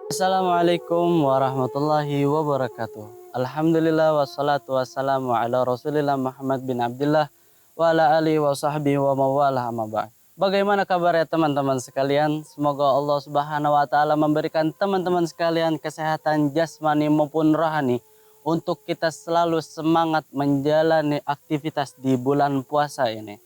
Assalamualaikum warahmatullahi wabarakatuh. Alhamdulillah wassalatu wassalamu ala Rasulillah Muhammad bin Abdullah wa ala alihi wa sahbihi wa mawalah amma ba'd. Bagaimana kabar ya teman-teman sekalian? Semoga Allah Subhanahu wa taala memberikan teman-teman sekalian kesehatan jasmani maupun rohani untuk kita selalu semangat menjalani aktivitas di bulan puasa ini.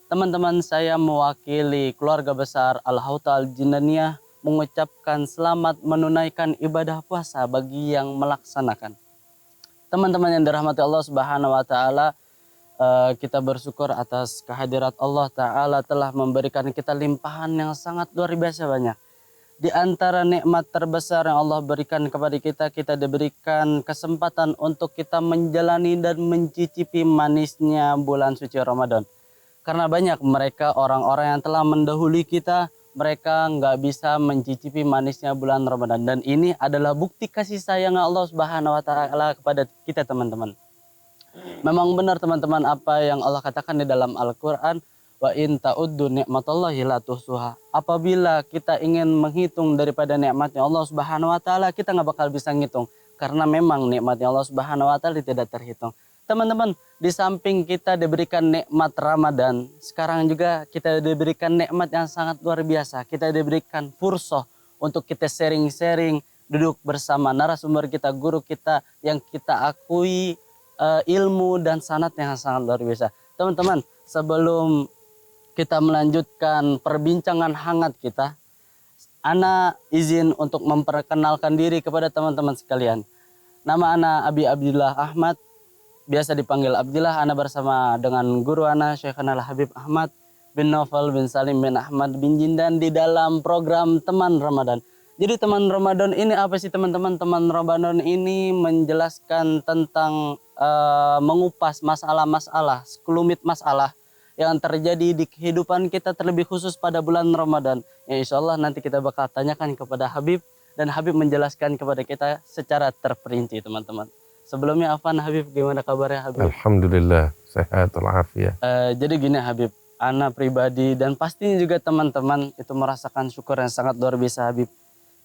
Teman-teman, saya mewakili keluarga besar Al-Hauta Al-Jinaniyah mengucapkan selamat menunaikan ibadah puasa bagi yang melaksanakan. Teman-teman yang dirahmati Allah Subhanahu wa taala, kita bersyukur atas kehadirat Allah taala telah memberikan kita limpahan yang sangat luar biasa banyak. Di antara nikmat terbesar yang Allah berikan kepada kita, kita diberikan kesempatan untuk kita menjalani dan mencicipi manisnya bulan suci Ramadan. Karena banyak mereka orang-orang yang telah mendahului kita, mereka nggak bisa mencicipi manisnya bulan Ramadan. Dan ini adalah bukti kasih sayang Allah Subhanahu wa taala kepada kita, teman-teman. Memang benar teman-teman apa yang Allah katakan di dalam Al-Qur'an, wa in ta'uddu ni'matallahi la tuhsuha. Apabila kita ingin menghitung daripada nikmatnya Allah Subhanahu wa taala, kita nggak bakal bisa ngitung karena memang nikmatnya Allah Subhanahu wa taala tidak terhitung. Teman-teman, di samping kita diberikan nikmat Ramadan, sekarang juga kita diberikan nikmat yang sangat luar biasa. Kita diberikan fursoh untuk kita sharing-sharing, duduk bersama narasumber kita, guru kita yang kita akui ilmu dan sanad yang sangat luar biasa. Teman-teman, sebelum kita melanjutkan perbincangan hangat kita, Ana izin untuk memperkenalkan diri kepada teman-teman sekalian. Nama Ana Abi Abdullah Ahmad, biasa dipanggil Abdillah. Ana bersama dengan guru Ana Syekhana Al-Habib Ahmad bin Naufal bin Salim bin Ahmad bin Jindan di dalam program Teman Ramadan. Jadi teman Ramadan ini apa sih teman-teman? Teman Ramadan ini menjelaskan tentang mengupas masalah-masalah, sekelumit masalah yang terjadi di kehidupan kita terlebih khusus pada bulan Ramadan. Ya insya Allah nanti kita bakal tanyakan kepada Habib dan Habib menjelaskan kepada kita secara terperinci teman-teman. Sebelumnya Afan, Habib, gimana kabarnya Habib? Alhamdulillah, sehat walafiat. Jadi gini Habib, Ana pribadi dan pastinya juga teman-teman itu merasakan syukur yang sangat luar biasa Habib.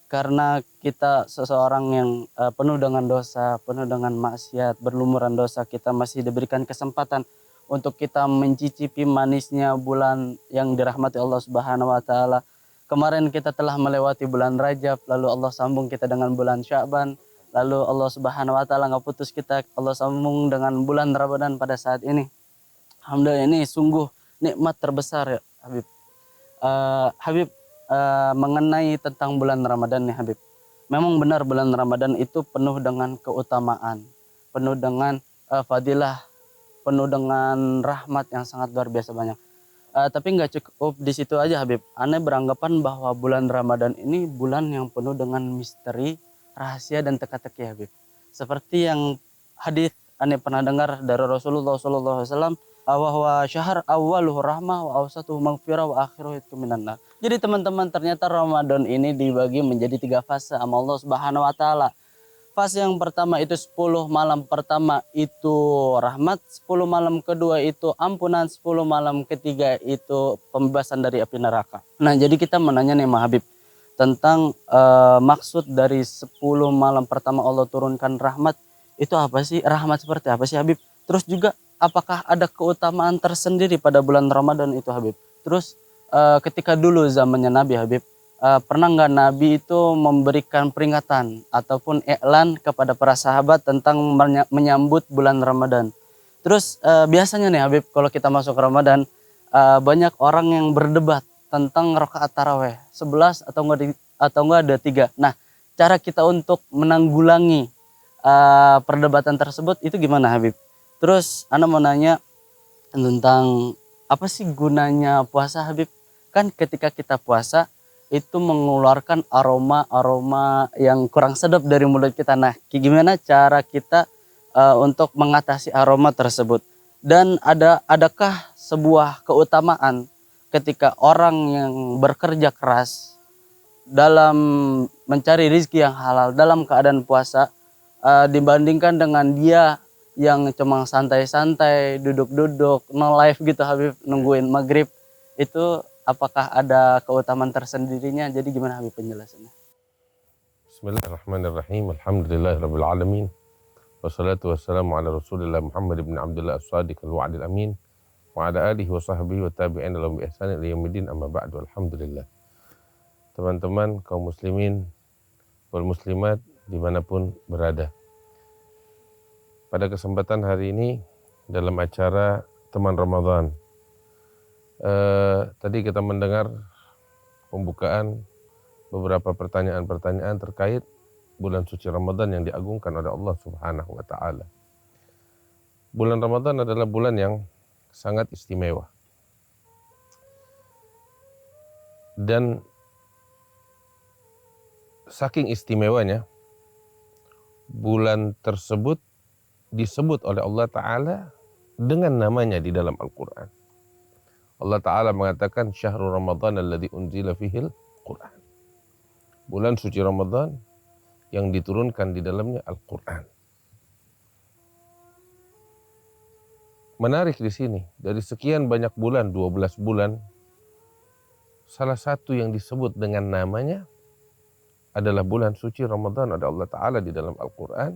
Karena kita seseorang yang penuh dengan dosa, penuh dengan maksiat, berlumuran dosa, kita masih diberikan kesempatan untuk kita mencicipi manisnya bulan yang dirahmati Allah Subhanahu wa taala. Kemarin kita telah melewati bulan Rajab, lalu Allah sambung kita dengan bulan Sya'ban. Lalu Allah Subhanahu wa taala nggak putus kita, Allah sambung dengan bulan Ramadan pada saat ini. Alhamdulillah, ini sungguh nikmat terbesar ya Habib. Habib, mengenai tentang bulan Ramadan nih Habib. Memang benar bulan Ramadan itu penuh dengan keutamaan, penuh dengan fadilah, penuh dengan rahmat yang sangat luar biasa banyak. Tapi nggak cukup di situ aja Habib. Ana beranggapan bahwa bulan Ramadan ini bulan yang penuh dengan misteri, rahasia dan teka-teki Habib. Seperti yang hadis Anda pernah dengar dari Rasulullah SAW, bahwa syahr awwaluhu rahmah wa awsatuhu maghfirah wa akhiruhu minan nar. Jadi teman-teman, ternyata Ramadan ini dibagi menjadi 3 fase sama Allah Subhanahu wa taala. Fase yang pertama itu 10 malam pertama itu rahmat, 10 malam kedua itu ampunan, 10 malam ketiga itu pembebasan dari api neraka. Nah, jadi kita menanya nih Habib tentang maksud dari 10 malam pertama Allah turunkan rahmat itu apa sih? Rahmat seperti apa sih Habib? Terus juga apakah ada keutamaan tersendiri pada bulan Ramadan itu Habib? Terus ketika dulu zamannya Nabi Habib, pernah nggak Nabi itu memberikan peringatan ataupun iklan kepada para sahabat tentang menyambut bulan Ramadan? Terus biasanya nih Habib, kalau kita masuk Ramadan, banyak orang yang berdebat tentang rakaat taraweh 11 atau enggak ada 3. Nah, cara kita untuk menanggulangi perdebatan tersebut itu gimana Habib? Terus Ana mau nanya tentang apa sih gunanya puasa Habib? Kan ketika kita puasa itu mengeluarkan aroma-aroma yang kurang sedap dari mulut kita. Nah, gimana cara kita untuk mengatasi aroma tersebut? Dan adakah sebuah keutamaan ketika orang yang bekerja keras dalam mencari rezeki yang halal dalam keadaan puasa dibandingkan dengan dia yang cuma santai-santai, duduk-duduk, no live gitu Habib, nungguin maghrib, itu apakah ada keutamaan tersendirinya? Jadi gimana Habib penjelasannya? Bismillahirrahmanirrahim. Alhamdulillahirabbil alamin. Wassalatu wassalamu ala Rasulillah Muhammad ibn Abdullah as-Sadiq al-Wa'dil amin wa ala alihi wa sahbihi wa tabi'in lahum bi ihsan ila yaumil amma ba'du. Alhamdulillah. Teman-teman kaum muslimin wal muslimat dimanapun berada. Pada kesempatan hari ini dalam acara Teman Ramadan, tadi kita mendengar pembukaan beberapa pertanyaan-pertanyaan terkait bulan suci Ramadan yang diagungkan oleh Allah Subhanahu wa taala. Bulan Ramadan adalah bulan yang sangat istimewa. Dan saking istimewanya, bulan tersebut disebut oleh Allah taala dengan namanya di dalam Al-Qur'an. Allah taala mengatakan syahrul Ramadan alladzi unzila fihil Qur'an. Bulan suci Ramadan yang diturunkan di dalamnya Al-Quran. Menarik di sini, dari sekian banyak bulan, 12 bulan, salah satu yang disebut dengan namanya adalah bulan suci Ramadan oleh Allah Ta'ala di dalam Al-Quran.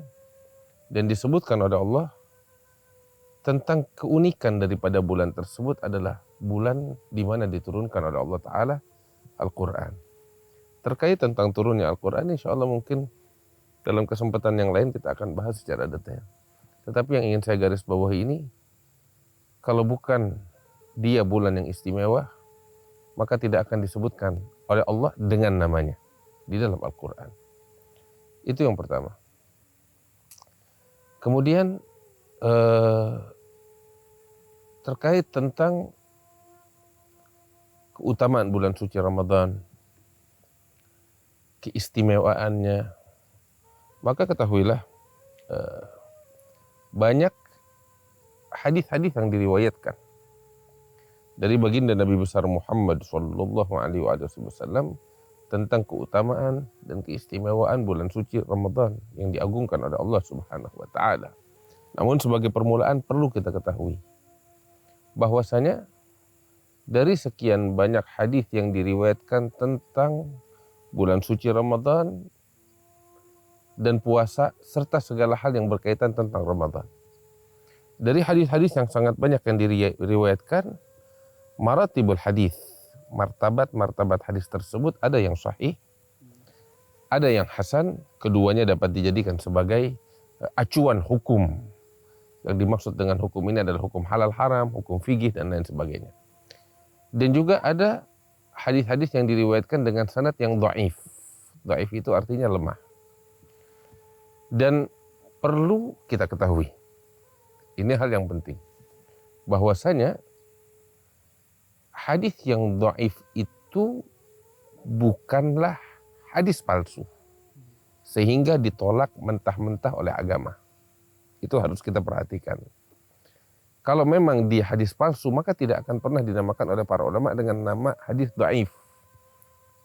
Dan disebutkan oleh Allah tentang keunikan daripada bulan tersebut adalah bulan di mana diturunkan oleh Allah Ta'ala Al-Quran. Terkait tentang turunnya Al-Quran, insya Allah mungkin dalam kesempatan yang lain kita akan bahas secara detail. Tetapi yang ingin saya garis bawahi ini, kalau bukan dia bulan yang istimewa, maka tidak akan disebutkan oleh Allah dengan namanya di dalam Al-Quran. Itu yang pertama. Kemudian terkait tentang keutamaan bulan suci Ramadan, keistimewaannya, maka ketahuilah banyak hadis-hadis yang diriwayatkan dari baginda Nabi besar Muhammad sallallahu alaihi wasallam tentang keutamaan dan keistimewaan bulan suci Ramadan yang diagungkan oleh Allah Subhanahu wa taala. Namun sebagai permulaan perlu kita ketahui bahwasanya dari sekian banyak hadis yang diriwayatkan tentang bulan suci Ramadan dan puasa serta segala hal yang berkaitan tentang Ramadan. Dari hadis-hadis yang sangat banyak yang diriwayatkan, maratibul hadis, martabat hadis tersebut ada yang sahih, ada yang hasan, keduanya dapat dijadikan sebagai acuan hukum. Yang dimaksud dengan hukum ini adalah hukum halal haram, hukum fikih dan lain sebagainya. Dan juga ada hadis-hadis yang diriwayatkan dengan sanad yang dhaif. Dhaif itu artinya lemah. Dan perlu kita ketahui, ini hal yang penting, bahwasanya hadis yang dhaif itu bukanlah hadis palsu, sehingga ditolak mentah-mentah oleh agama. Itu harus kita perhatikan. Kalau memang dia hadis palsu, maka tidak akan pernah dinamakan oleh para ulama dengan nama hadis dhaif.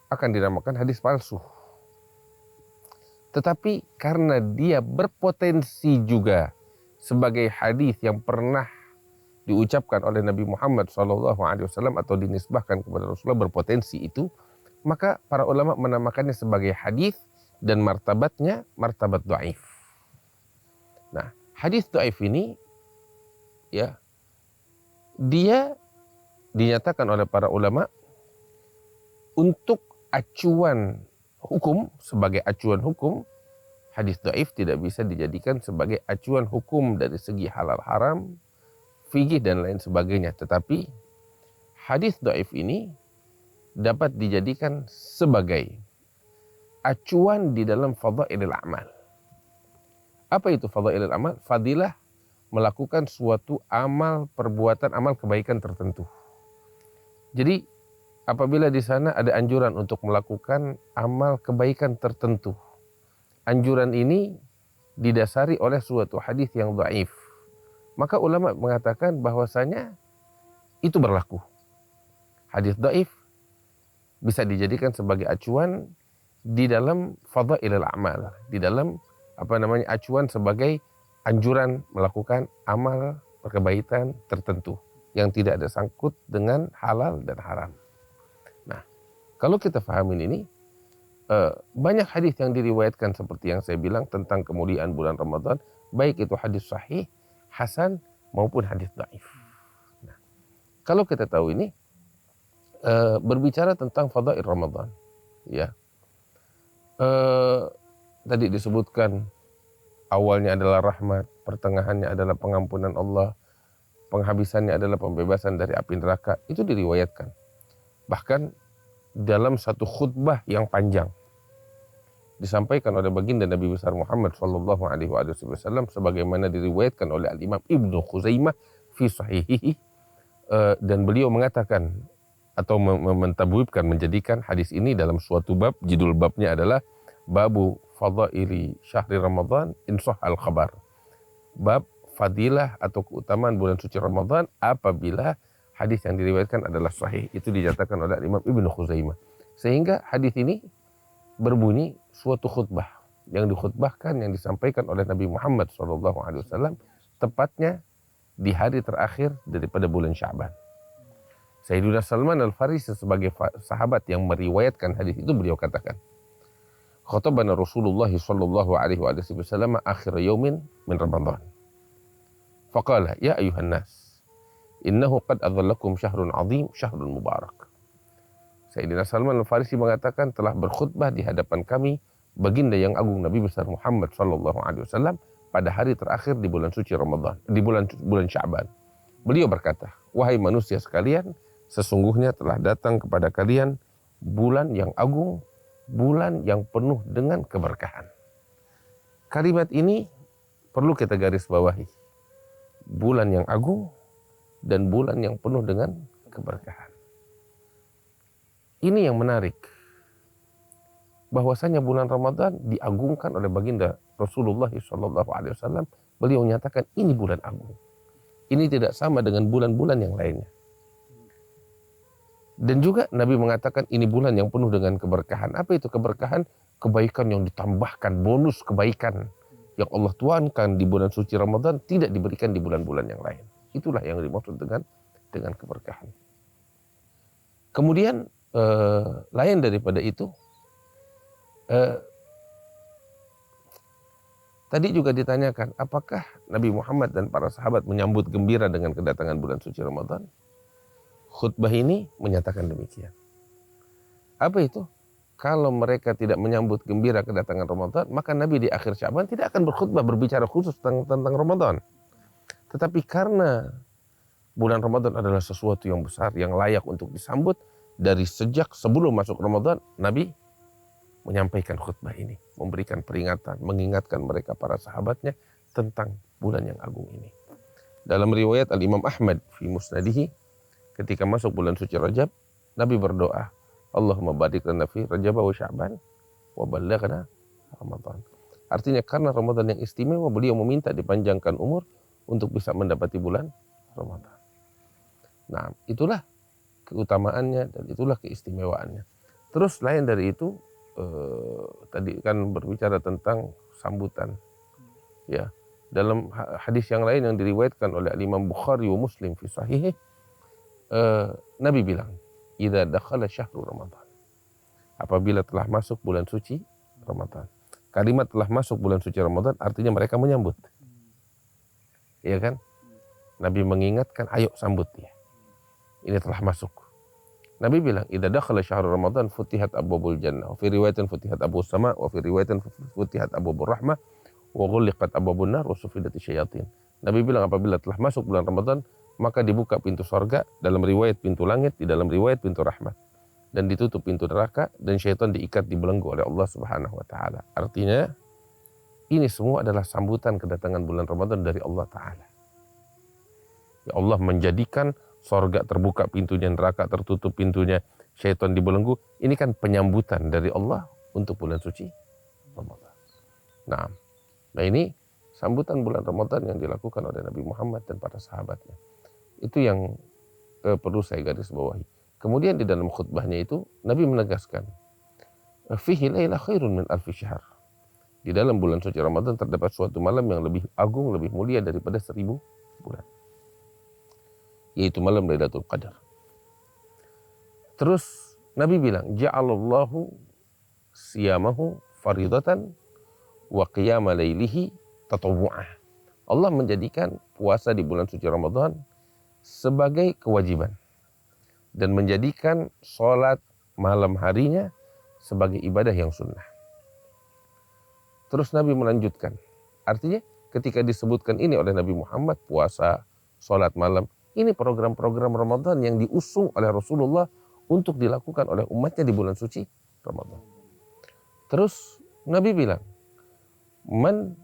Akan dinamakan hadis palsu. Tetapi karena dia berpotensi juga sebagai hadis yang pernah diucapkan oleh Nabi Muhammad SAW atau dinisbahkan kepada Rasulullah, berpotensi itu, maka para ulama menamakannya sebagai hadis dan martabatnya martabat dhaif. Nah, hadis dhaif ini ya, dia dinyatakan oleh para ulama untuk acuan hukum, sebagai acuan hukum. Hadis dhaif tidak bisa dijadikan sebagai acuan hukum dari segi halal haram, fikih dan lain sebagainya. Tetapi hadis dhaif ini dapat dijadikan sebagai acuan di dalam fadhailul amal. Apa itu fadhailul amal? Fadilah melakukan suatu amal perbuatan, amal kebaikan tertentu. Jadi apabila di sana ada anjuran untuk melakukan amal kebaikan tertentu, anjuran ini didasari oleh suatu hadis yang dhaif, maka ulama mengatakan bahwasanya itu berlaku. Hadis dhaif bisa dijadikan sebagai acuan di dalam fadhailul amal, di dalam acuan sebagai anjuran melakukan amal kebaikan tertentu yang tidak ada sangkut dengan halal dan haram. Nah, kalau kita pahamin ini, banyak hadis yang diriwayatkan seperti yang saya bilang tentang kemuliaan bulan Ramadan, baik itu hadis sahih, hasan maupun hadis dhaif. Nah, kalau kita tahu ini berbicara tentang fadail Ramadan, ya. Tadi disebutkan awalnya adalah rahmat, pertengahannya adalah pengampunan Allah, penghabisannya adalah pembebasan dari api neraka. Itu diriwayatkan. Bahkan dalam satu khutbah yang panjang disampaikan oleh baginda Nabi besar Muhammad sallallahu alaihi wasallam sebagaimana diriwayatkan oleh Al-Imam Ibnu Khuzaimah fi sahihihi, dan beliau mengatakan atau mentabwibkan, menjadikan hadis ini dalam suatu bab. Judul babnya adalah Babu Fadaili Syahri Ramadan Insah al-Khabar. Bab fadilah atau keutamaan bulan suci Ramadan apabila hadis yang diriwayatkan adalah sahih. Itu dinyatakan oleh Imam Ibnu Khuzaimah. Sehingga hadis ini berbunyi suatu khutbah yang dikhutbahkan, yang disampaikan oleh Nabi Muhammad SAW tepatnya di hari terakhir daripada bulan Sya'ban. Sayyidina Salman Al-Farisi sebagai sahabat yang meriwayatkan hadis itu, beliau katakan, khatabana Rasulullah sallallahu alaihi wasallam akhir yaumin min Ramadan. Faqala ya ayuhan nas, innahu qad adhallakum syahrun azim, syahrun mubarak. Sayyidina Salman Al-Farisi mengatakan telah berkhutbah di hadapan kami baginda yang agung Nabi besar Muhammad sallallahu alaihi wasallam pada hari terakhir di bulan suci Ramadan, di bulan Sya'ban. Beliau berkata, wahai manusia sekalian, sesungguhnya telah datang kepada kalian bulan yang agung, bulan yang penuh dengan keberkahan. Kalimat ini perlu kita garis bawahi. Bulan yang agung dan bulan yang penuh dengan keberkahan. Ini yang menarik. Bahwasanya bulan Ramadan diagungkan oleh baginda Rasulullah SAW. Beliau menyatakan ini bulan agung. Ini tidak sama dengan bulan-bulan yang lainnya. Dan juga Nabi mengatakan ini bulan yang penuh dengan keberkahan. Apa itu keberkahan? Kebaikan yang ditambahkan, bonus kebaikan yang Allah tuankan di bulan suci Ramadan tidak diberikan di bulan-bulan yang lain. Itulah yang dimaksud dengan keberkahan. Kemudian lain daripada itu, tadi juga ditanyakan apakah Nabi Muhammad dan para sahabat menyambut gembira dengan kedatangan bulan suci Ramadan? Khutbah ini menyatakan demikian. Apa itu? Kalau mereka tidak menyambut gembira kedatangan Ramadan, maka Nabi di akhir Sya'ban tidak akan berkhutbah berbicara khusus tentang Ramadan. Tetapi karena bulan Ramadan adalah sesuatu yang besar, yang layak untuk disambut, dari sejak sebelum masuk Ramadan, Nabi menyampaikan khutbah ini, memberikan peringatan, mengingatkan mereka para sahabatnya tentang bulan yang agung ini. Dalam riwayat Al-Imam Ahmad fi Musnadihi, ketika masuk bulan suci Rajab, Nabi berdoa, Allahumma barik lana fi Rajab wa Sya'ban wa ballaghna Ramadan. Artinya karena Ramadan yang istimewa, beliau meminta dipanjangkan umur untuk bisa mendapati bulan Ramadan. Nah, itulah keutamaannya dan itulah keistimewaannya. Terus lain dari itu, tadi kan berbicara tentang sambutan. Ya, dalam hadis yang lain yang diriwayatkan oleh Imam Bukhari wa Muslim fi sahih, Nabi bilang, idza dakhala syahrul Ramadan. Apabila telah masuk bulan suci Ramadan. Kalimat telah masuk bulan suci Ramadan artinya mereka menyambut. Iya kan? Nabi mengingatkan, ayo sambut dia. Ini telah masuk. Nabi bilang, idza dakhala syahrul Ramadan futihat abwabul jannah. Wa fi riwayatin futihat abwabus sama, wa fi riwayatin futihat abwabur rahmah, wa ghulliqat abwabun nar wa sufidati syayatin. Nabi bilang apabila telah masuk bulan Ramadan, maka dibuka pintu sorga, dalam riwayat pintu langit, di dalam riwayat pintu rahmat, dan ditutup pintu neraka, dan syaitan diikat dibelenggu oleh Allah Subhanahu wa taala. Artinya ini semua adalah sambutan kedatangan bulan Ramadan dari Allah taala. Ya Allah menjadikan sorga terbuka pintunya, neraka tertutup pintunya, syaitan dibelenggu. Ini kan penyambutan dari Allah untuk bulan suci Ramadan. Nah ini sambutan bulan Ramadan yang dilakukan oleh Nabi Muhammad dan para sahabatnya. Itu yang perlu saya garis bawahi. Kemudian di dalam khutbahnya itu Nabi menegaskan, fihi laila khairun min alfi syahr. Di dalam bulan suci Ramadan terdapat suatu malam yang lebih agung, lebih mulia daripada 1000 bulan. Yaitu malam Lailatul Qadar. Terus Nabi bilang, ja'alallahu siyamahu faridatan wa qiyama lailihi tatawwu'ah. Allah menjadikan puasa di bulan suci Ramadan sebagai kewajiban dan menjadikan sholat malam harinya sebagai ibadah yang sunnah. Terus Nabi melanjutkan, artinya ketika disebutkan ini oleh Nabi Muhammad, puasa, sholat malam, ini program-program Ramadan yang diusung oleh Rasulullah untuk dilakukan oleh umatnya di bulan suci Ramadan. Terus Nabi bilang, man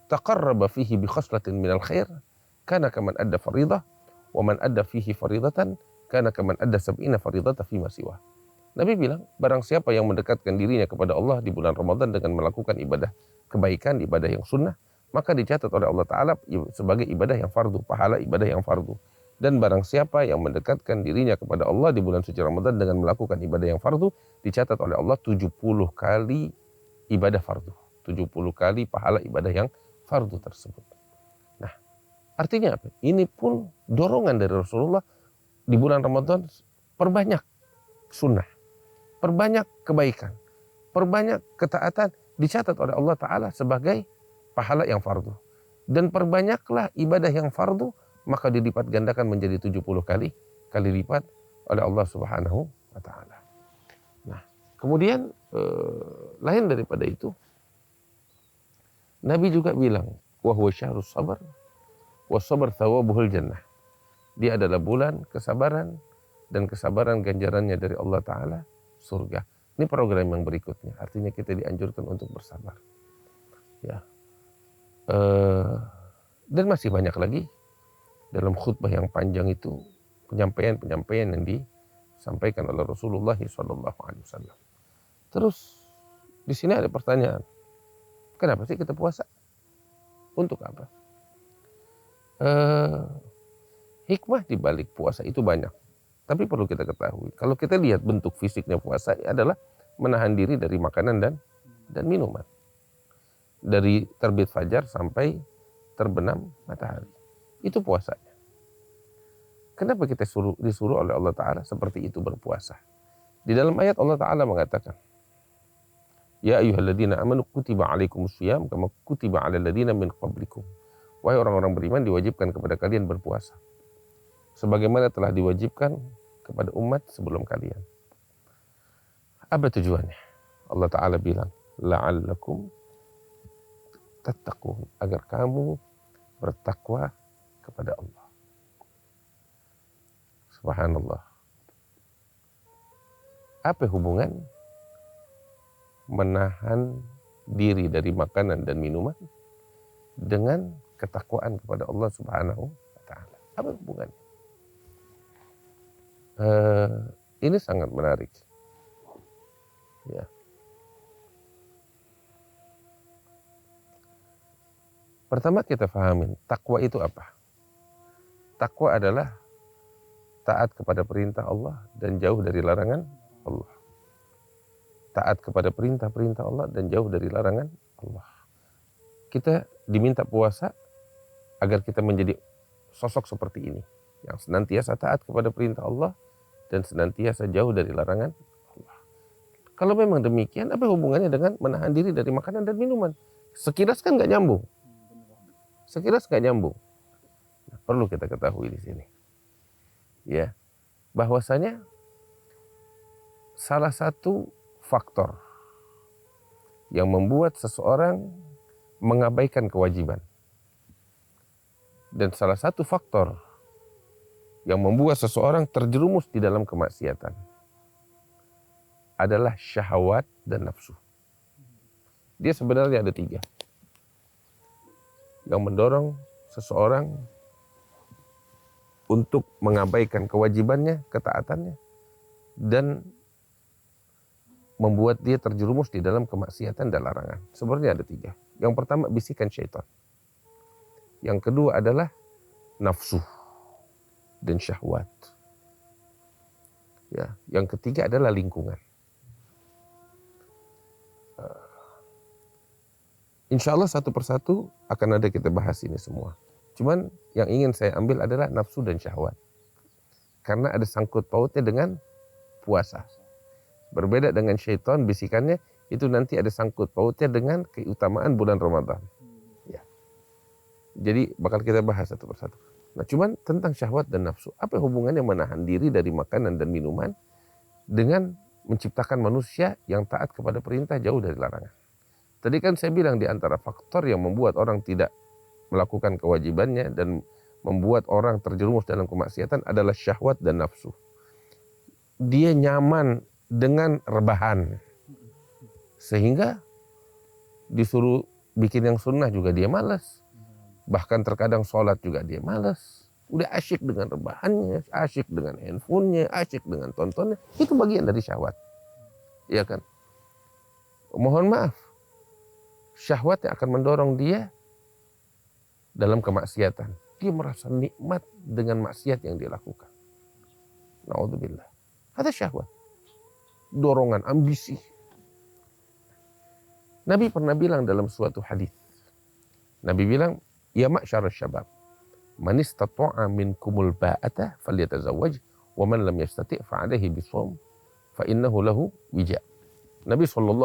taqarraba fihi bi khaslatin minal khair kana kaman adda faridah wa man adda fihi faridatan kana kaman adda sab'ina faridatan fi ma siwa. Nabi bilang, barang siapa yang mendekatkan dirinya kepada Allah di bulan Ramadan dengan melakukan ibadah kebaikan, ibadah yang sunnah, maka dicatat oleh Allah Ta'ala sebagai ibadah yang fardu, pahala ibadah yang fardu. Dan barang siapa yang mendekatkan dirinya kepada Allah di bulan suci Ramadan dengan melakukan ibadah yang fardu, dicatat oleh Allah 70 kali ibadah fardu. 70 kali pahala ibadah yang fardu tersebut. Nah, artinya apa? Ini pun dorongan dari Rasulullah di bulan Ramadan, perbanyak sunnah, perbanyak kebaikan, perbanyak ketaatan, dicatat oleh Allah Ta'ala sebagai pahala yang fardu. Dan perbanyaklah ibadah yang fardu, maka dilipat gandakan menjadi 70 kali lipat oleh Allah Subhanahu wa Ta'ala. Nah, kemudian lain daripada itu, Nabi juga bilang, wa huwa syahrus sabar wa sabar thawabuhul jannah. Dia adalah bulan kesabaran, dan kesabaran ganjarannya dari Allah Ta'ala surga. Ini program yang berikutnya, artinya kita dianjurkan untuk bersabar. Ya. Dan masih banyak lagi dalam khutbah yang panjang itu penyampaian yang disampaikan oleh Rasulullah SAW. Terus di sini ada pertanyaan, kenapa sih kita puasa? Untuk apa? Hikmah di balik puasa itu banyak. Tapi perlu kita ketahui, kalau kita lihat bentuk fisiknya puasa adalah menahan diri dari makanan dan minuman. Dari terbit fajar sampai terbenam matahari. Itu puasanya. Kenapa kita disuruh oleh Allah Ta'ala seperti itu berpuasa? Di dalam ayat Allah Ta'ala mengatakan, ya ayyuhalladzina amanu kutiba alaikumusiyam kama kutiba alal ladzina min qablikum. Wahai orang-orang beriman, diwajibkan kepada kalian berpuasa sebagaimana telah diwajibkan kepada umat sebelum kalian. Apa tujuannya? Allah Ta'ala bilang, la'allakum tattaqun, agar kamu bertakwa kepada Allah. Subhanallah. Apa hubungan menahan diri dari makanan dan minuman dengan ketakwaan kepada Allah Subhanahu wa Ta'ala? Apa hubungannya? Ini sangat menarik. Ya. Pertama kita fahamin, takwa itu apa? Takwa adalah taat kepada perintah Allah dan jauh dari larangan Allah. Taat kepada perintah-perintah Allah dan jauh dari larangan Allah. Kita diminta puasa agar kita menjadi sosok seperti ini, yang senantiasa taat kepada perintah Allah dan senantiasa jauh dari larangan Allah. Kalau memang demikian, apa hubungannya dengan menahan diri dari makanan dan minuman? Sekilas kan nggak nyambung. Sekilas nggak nyambung. Nah, perlu kita ketahui di sini, ya, bahwasanya salah satu faktor yang membuat seseorang mengabaikan kewajiban, dan salah satu faktor yang membuat seseorang terjerumus di dalam kemaksiatan adalah syahwat dan nafsu. Dia sebenarnya ada 3 yang mendorong seseorang untuk mengabaikan kewajibannya, ketaatannya, dan membuat dia terjerumus di dalam kemaksiatan dan larangan. Sebenarnya ada 3. Yang pertama, bisikan syaitan. Yang kedua adalah nafsu dan syahwat. Ya, yang ketiga adalah lingkungan. Insya Allah satu persatu akan ada kita bahas ini semua. Cuman yang ingin saya ambil adalah nafsu dan syahwat. Karena ada sangkut pautnya dengan puasa. Berbeda dengan syaitan, bisikannya itu nanti ada sangkut pautnya dengan keutamaan bulan Ramadan. Ya. Jadi bakal kita bahas satu persatu. Nah, cuman tentang syahwat dan nafsu, apa hubungannya menahan diri dari makanan dan minuman dengan menciptakan manusia yang taat kepada perintah, jauh dari larangan. Tadi kan saya bilang di antara faktor yang membuat orang tidak melakukan kewajibannya dan membuat orang terjerumus dalam kemaksiatan adalah syahwat dan nafsu. Dia nyaman dengan rebahan, sehingga disuruh bikin yang sunnah juga dia malas. Bahkan terkadang sholat juga dia malas. Udah asyik dengan rebahannya, asyik dengan handphonenya, asyik dengan tontonnya. Itu bagian dari syahwat. Iya kan? Mohon maaf, syahwatnya akan mendorong dia dalam kemaksiatan. Dia merasa nikmat dengan maksiat yang dia lakukan. Na'udzubillah. Ada syahwat. Dorongan, ambisi. Nabi pernah bilang dalam suatu hadis. Nabi bilang, ya ma'syarul syabab, man istata'a minkumul ba'ata falyatazawwaj wa man lam yastati' fa'alaihi bisawm fa innahu lahu wija. Nabi SAW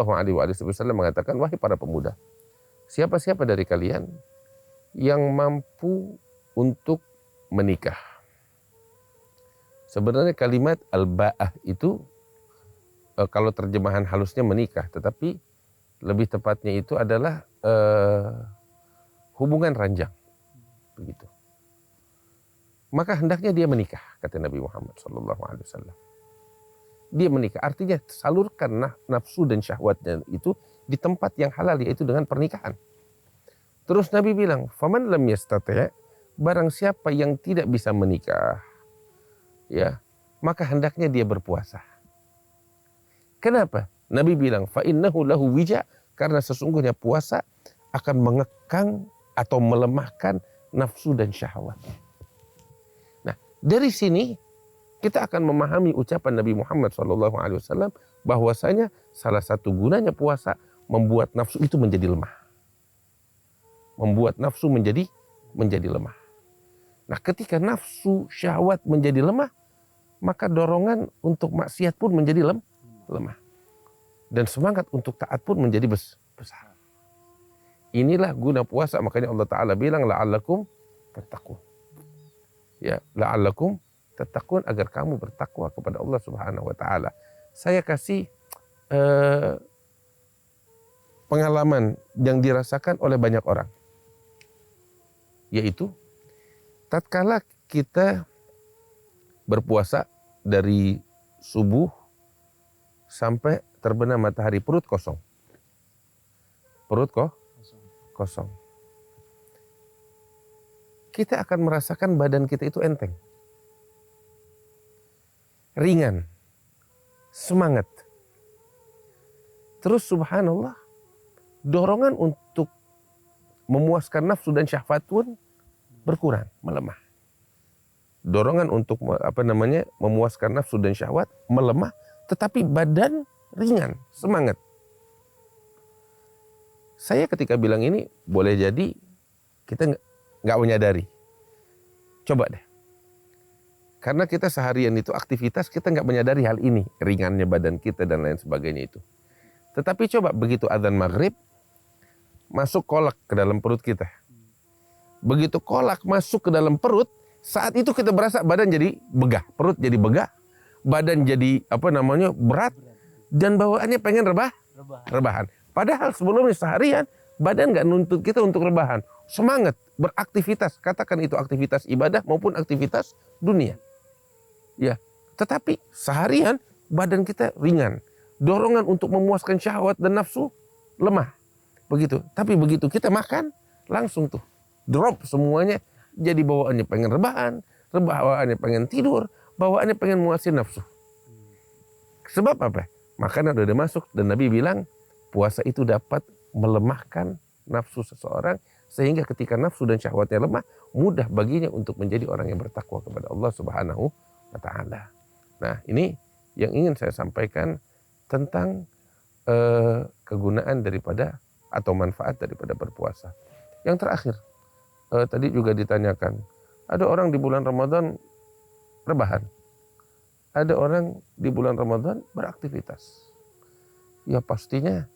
mengatakan, wahai para pemuda, siapa-siapa dari kalian yang mampu untuk menikah. Sebenarnya kalimat al-ba'ah itu kalau terjemahan halusnya menikah, tetapi lebih tepatnya itu adalah hubungan ranjang, begitu. Maka hendaknya dia menikah, kata Nabi Muhammad SAW. Dia menikah, artinya salurkan nafsu dan syahwatnya itu di tempat yang halal, yaitu dengan pernikahan. Terus Nabi bilang, faman lam yastati', barang siapa yang tidak bisa menikah, ya, maka hendaknya dia berpuasa. Kenapa? Nabi bilang, fa innahu lahu wija, karena sesungguhnya puasa akan mengekang atau melemahkan nafsu dan syahwat. Nah, dari sini kita akan memahami ucapan Nabi Muhammad SAW bahwasanya salah satu gunanya puasa membuat nafsu itu menjadi lemah. Membuat nafsu menjadi lemah. Nah, ketika nafsu syahwat menjadi lemah, maka dorongan untuk maksiat pun menjadi lemah. Dan semangat untuk taat pun menjadi besar. Inilah guna puasa, makanya Allah Ta'ala bilang la'allakum tattaqun. Ya, la'allakum tattaqun, agar kamu bertakwa kepada Allah Subhanahu wa Ta'ala. Saya kasih pengalaman yang dirasakan oleh banyak orang. Yaitu tatkala kita berpuasa dari subuh sampai terbenam matahari, perut kosong. Perut kosong. Kita akan merasakan badan kita itu enteng. Ringan. Semangat. Terus subhanallah, dorongan untuk memuaskan nafsu dan syahwat pun berkurang, melemah. Dorongan untuk memuaskan nafsu dan syahwat melemah, tetapi badan ringan, semangat. Saya ketika bilang ini, boleh jadi kita nggak menyadari. Coba deh. Karena kita seharian itu aktivitas, kita nggak menyadari hal ini, ringannya badan kita dan lain sebagainya itu. Tetapi coba begitu adzan maghrib, masuk kolak ke dalam perut kita. Begitu kolak masuk ke dalam perut, saat itu kita berasa badan jadi begah, perut jadi begah, badan jadi berat, dan bawaannya pengen rebahan. Padahal sebelumnya seharian badan nggak nuntut kita untuk rebahan, semangat beraktivitas, katakan itu aktivitas ibadah maupun aktivitas dunia. Ya, tetapi seharian badan kita ringan, dorongan untuk memuaskan syahwat dan nafsu lemah. Begitu. Tapi begitu kita makan, langsung tuh drop semuanya, jadi bawaannya pengen rebahan, bawaannya pengen tidur, bawaannya pengen muasin nafsu. Sebab apa? Makanan udah masuk, dan Nabi bilang puasa itu dapat melemahkan nafsu seseorang, sehingga ketika nafsu dan syahwatnya lemah, mudah baginya untuk menjadi orang yang bertakwa kepada Allah Subhanahu wa Ta'ala. Nah, ini yang ingin saya sampaikan tentang kegunaan daripada atau manfaat daripada berpuasa. Yang terakhir, tadi juga ditanyakan, ada orang di bulan Ramadan rebahan. ada orang di bulan Ramadan beraktivitas. Ya pastinya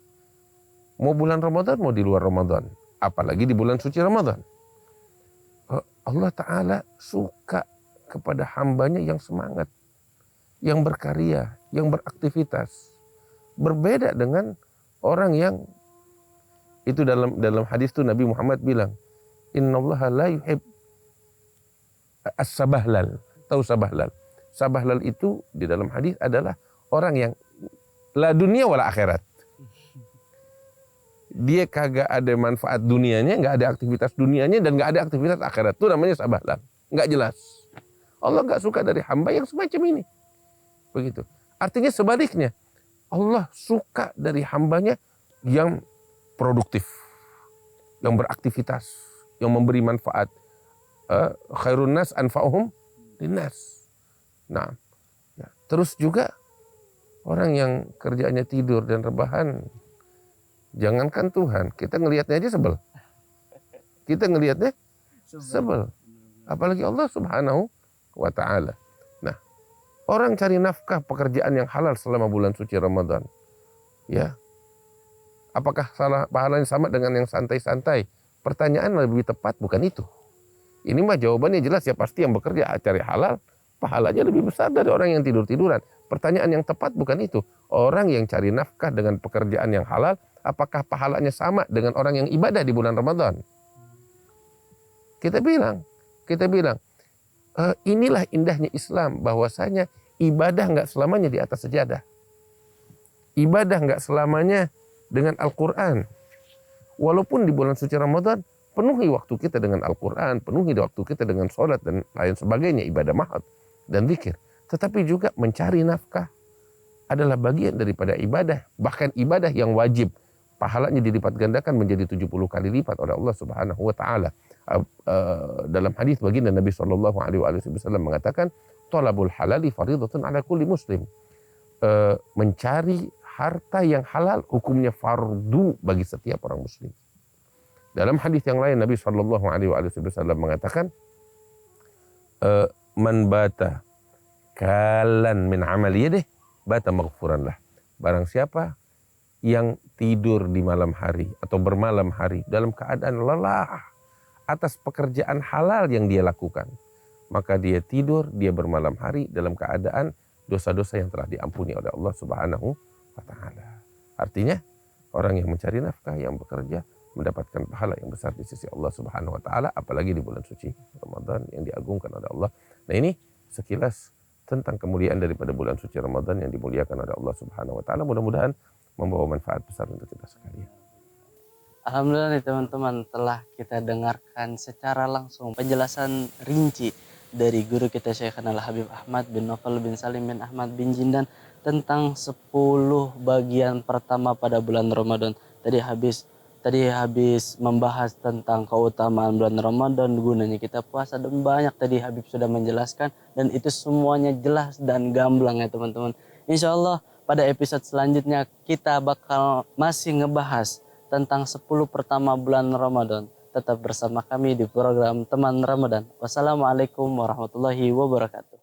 mau bulan Ramadan mau di luar Ramadan, apalagi di bulan suci Ramadan. Allah Ta'ala suka kepada hambanya yang semangat, yang berkarya, yang beraktivitas. Berbeda dengan orang yang itu dalam hadis itu Nabi Muhammad bilang, Innallaha la yuhib as-sabahlal. Tahu sabahlal? Sabahlal itu di dalam hadis adalah orang yang la dunia wala akhirat. Dia kagak ada manfaat dunianya, nggak ada aktivitas dunianya, dan nggak ada aktivitas akhirat. Itu namanya sabahlal. Nggak jelas. Allah nggak suka dari hamba yang semacam ini. Begitu. Artinya sebaliknya, Allah suka dari hambanya yang produktif, yang beraktivitas, yang memberi manfaat. Khairun nas anfa'uhum linnas. Nah, ya. Terus juga orang yang kerjanya tidur dan rebahan, jangankan Tuhan, kita ngelihatnya aja sebel. Kita ngelihatnya sebel. Apalagi Allah Subhanahu wa Ta'ala. Nah, orang cari nafkah pekerjaan yang halal selama bulan suci Ramadan, ya, apakah pahalanya sama dengan yang santai-santai? Pertanyaan lebih tepat bukan itu. Ini mah jawabannya jelas ya, pasti yang bekerja cari halal pahalanya lebih besar dari orang yang tidur-tiduran. Pertanyaan yang tepat bukan itu. Orang yang cari nafkah dengan pekerjaan yang halal, apakah pahalanya sama dengan orang yang ibadah di bulan Ramadan? Kita bilang, inilah indahnya Islam, bahwasanya ibadah nggak selamanya di atas sejadah. Ibadah nggak selamanya dengan Al-Quran. Walaupun di bulan suci Ramadan, penuhi waktu kita dengan Al-Quran, penuhi waktu kita dengan sholat dan lain sebagainya, ibadah mahad dan zikir. Tetapi juga mencari nafkah adalah bagian daripada ibadah. Bahkan ibadah yang wajib, pahalanya dilipat gandakan menjadi 70 kali lipat oleh Allah Subhanahu wa Ta'ala. Dalam hadis baginda Nabi Shallallahu Alaihi Wasallam mengatakan, thalabul halali fardhatun ala kulli muslim. Mencari harta yang halal hukumnya fardu bagi setiap orang muslim. Dalam hadis yang lain Nabi Shallallahu Alaihi Wasallam mengatakan, man bata kalan min amal yadih bata maghfuran lah. Barang siapa yang tidur di malam hari atau bermalam hari dalam keadaan lelah atas pekerjaan halal yang dia lakukan, maka dia tidur, dia bermalam hari dalam keadaan dosa-dosa yang telah diampuni oleh Allah Subhanahu wa Ta'ala. Artinya orang yang mencari nafkah, yang bekerja, mendapatkan pahala yang besar di sisi Allah Subhanahu wa Ta'ala, apalagi di bulan suci Ramadan yang diagungkan oleh Allah. Nah, ini sekilas tentang kemuliaan daripada bulan suci Ramadan yang dimuliakan oleh Allah Subhanahu wa Ta'ala. Mudah-mudahan membawa manfaat besar untuk kita sekalian. Alhamdulillah nih teman-teman, telah kita dengarkan secara langsung penjelasan rinci dari guru kita Syekhana Al-Habib Ahmad bin Naufal bin Salim bin Ahmad bin Jindan tentang 10 bagian pertama pada bulan Ramadan. Tadi habis membahas tentang keutamaan bulan Ramadan, gunanya kita puasa, dan banyak tadi Habib sudah menjelaskan, dan itu semuanya jelas dan gamblang ya teman-teman. Insya Allah pada episode selanjutnya kita bakal masih ngebahas tentang 10 pertama bulan Ramadan. Tetap bersama kami di program Teman Ramadan. Wassalamualaikum warahmatullahi wabarakatuh.